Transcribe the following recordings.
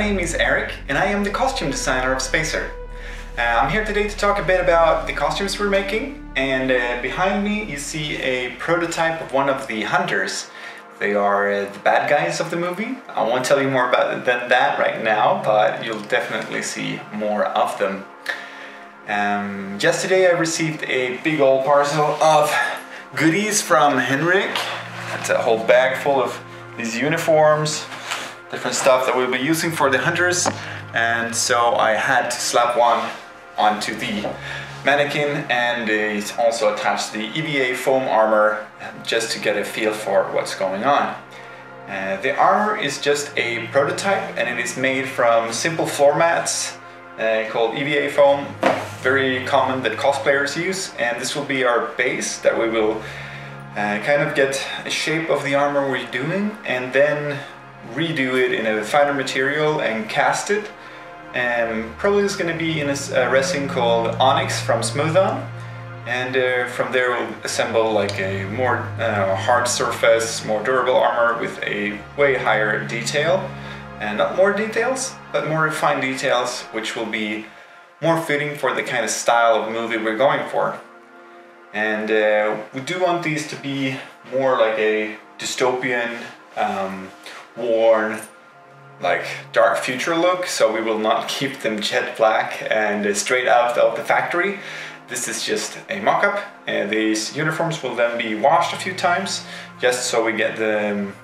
name is Erik and I am the costume designer of SPACER. I'm here today to talk a bit about the costumes we're making, and behind me you see a prototype of one of the hunters. They are the bad guys of the movie. I won't tell you more about than that right now, but you'll definitely see more of them. Yesterday I received a big old parcel of goodies from Erik. It's a whole bag full of these uniforms, different stuff that we'll be using for the hunters, and so I had to slap one onto the mannequin, and it's also attached to the EVA foam armor just to get a feel for what's going on. The armor is just a prototype and it is made from simple floor mats called EVA foam, very common that cosplayers use, and this will be our base that we will kind of get a shape of the armor we're doing and then redo it in a finer material and cast it. Probably it's going to be in a resin called ONYX from Smooth On, and from there we'll assemble like a more hard surface, more durable armor with a way higher detail, and not more details, but more refined details, which will be more fitting for the kind of style of movie we're going for. And we do want these to be more like a dystopian, worn, like dark future look, so we will not keep them jet black and straight out of the factory. This is just a mock-up, and these uniforms will then be washed a few times just so we get them,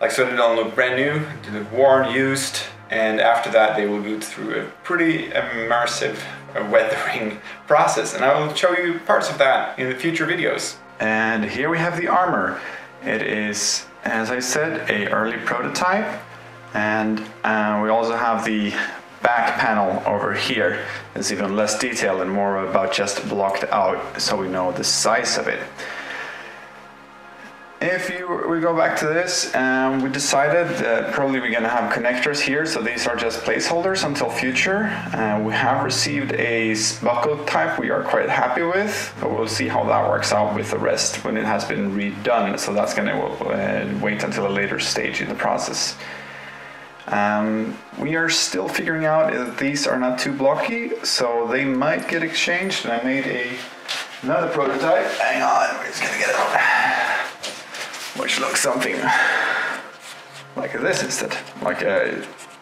like, so they don't look brand new, they look worn, used, and after that they will go through a pretty immersive weathering process, and I will show you parts of that in the future videos. And here we have the armor. It is, as I said, an early prototype, and we also have the back panel over here. It's even less detailed and more about just blocked out so we know the size of it. If we go back to this, we decided that probably we're going to have connectors here, so these are just placeholders until future. We have received a buckle type we are quite happy with, but we'll see how that works out with the rest when it has been redone, so that's going to wait until a later stage in the process. We are still figuring out if these are not too blocky, so they might get exchanged, and I made another prototype. Hang on, we're just going to get it out. Which looks something like this instead, like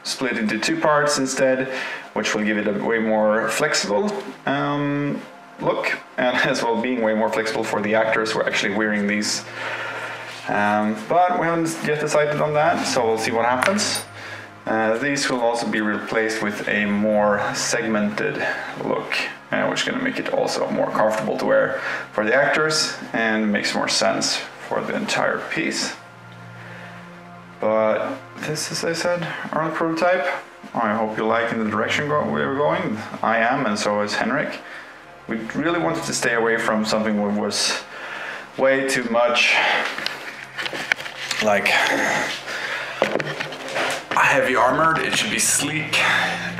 split into two parts instead, which will give it a way more flexible look, and as well being way more flexible for the actors who are actually wearing these. But we haven't yet decided on that, so we'll see what happens. These will also be replaced with a more segmented look, which is going to make it also more comfortable to wear for the actors and makes more sense for the entire piece. But this is, as I said, our prototype. I hope you like in the direction we're going. I am, and so is Erik. We really wanted to stay away from something that was way too much like heavy armored. It should be sleek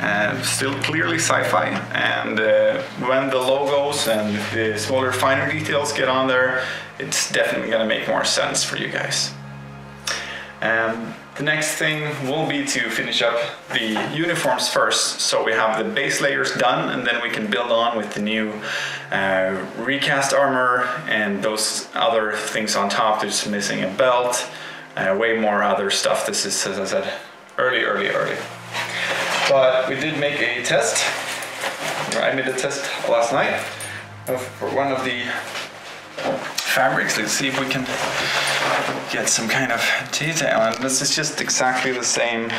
and still clearly sci-fi, and when the logos and the smaller finer details get on there, it's definitely going to make more sense for you guys. The next thing will be to finish up the uniforms first, so we have the base layers done, and then we can build on with the new recast armor and those other things on top. There's missing a belt, way more other stuff. This is, as I said, early. But we did make a test. I made a test last night for one of the fabrics. Let's see if we can get some kind of detail. And this is just exactly the same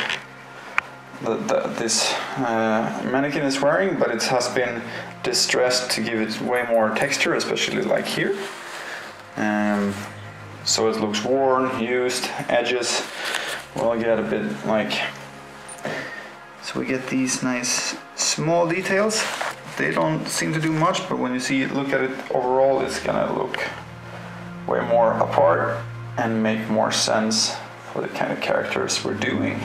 that this mannequin is wearing, but it has been distressed to give it way more texture, especially like here. So it looks worn, used, edges. We'll get a bit like, so we get these nice small details. They don't seem to do much, but when you look at it overall, it's gonna look way more apart and make more sense for the kind of characters we're doing.